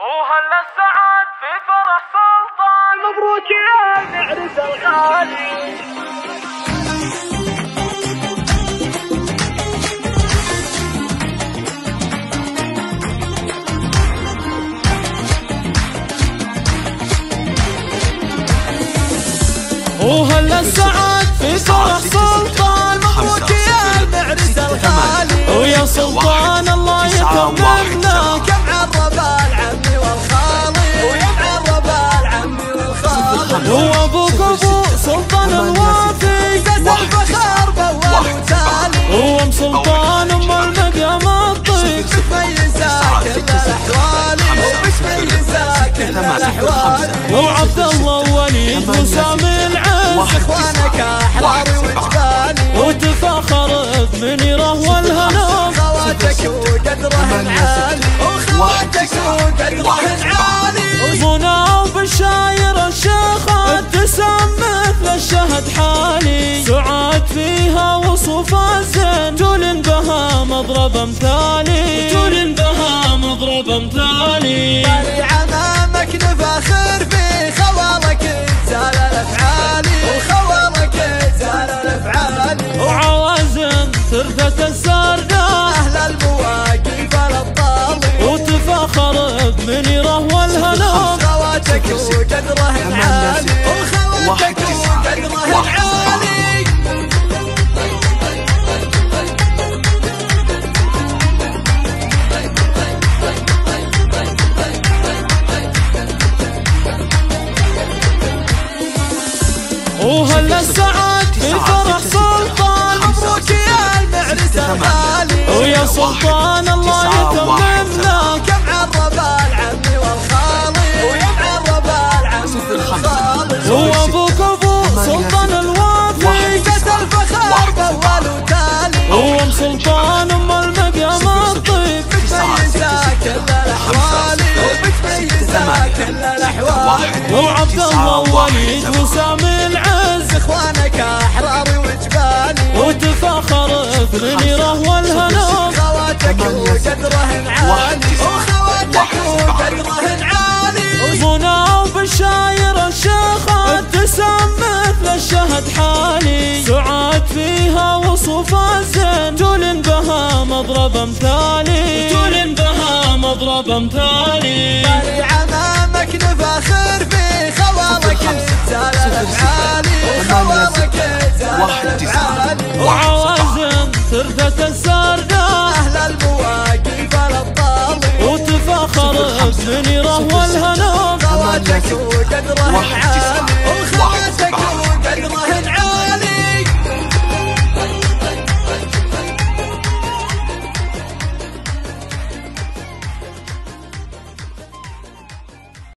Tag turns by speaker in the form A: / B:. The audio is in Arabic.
A: وهلا السعد في فرح سلطان، مبروك يا العرس الغالي. وهلا السعد في فرح سلطان، مبروك يا العرس الغالي. ويا سلطان الله يتممنا كم عرب العمي والخالي، ويا عرب العمي والخالي. وابوك ابو سلطان الوافي قد الفخر بول وتالي. وام سلطان ام المقام الطيب متميزه كل الاحوال، ومتميزه كل الاحوال. وعبد الله وليد وسامي العز اخوانك احرار وجبالي، وتفاخر بمنيره والهنا خواتك وقدره العالي، وخواتك وقدره العالي. منى وبشاير الشيخات تسم مثل الشهد حالي، سعاد فيها وصوف الزين جول بها مضرب امثالي، جول بها مضرب امثالي. طالي عمامك نفاخر في خوالك زال الافعالي، وخوالك زال الافعالي. وعوازم ثرثة السردة اهل المواقف الابطالي، وتفاخر بمنيره والهنا خواتك وقدره العالي، وخواتك وقدره العالي. وهلا السعد في فرح سلطان، مبروك يا المعرس الغالي. ويا سلطان الله يتممنا كم عرب العمي والخالي، ويا عرب العمي والخالي. وابوك ابو سلطان الوافي قد الفخر بول وتالي. وام سلطان ام المقام الطيب متميزه كل الاحوال، ومتميزه كل الاحوال. وعبد الله وليد وسامي العز اخوانك احرار وجبالي، وتفاخر بمنيره والهنا خواتك وقدره العالي، وخواتك وقدره العالي. منى وبشاير الشيخات تسم مثل الشهد حالي، سعاد فيها وصوف الزين جول بها مضرب امثالي، جول بها مضرب امثالي. طالي عمامك نفاخر في خوالك زال الافعالي، وخوالك زال الافعالي. وعوازم ثرثة السردة اهل المواقف الابطالي، وتفاخر بمنيره والهنا خواتك وقدره العالي،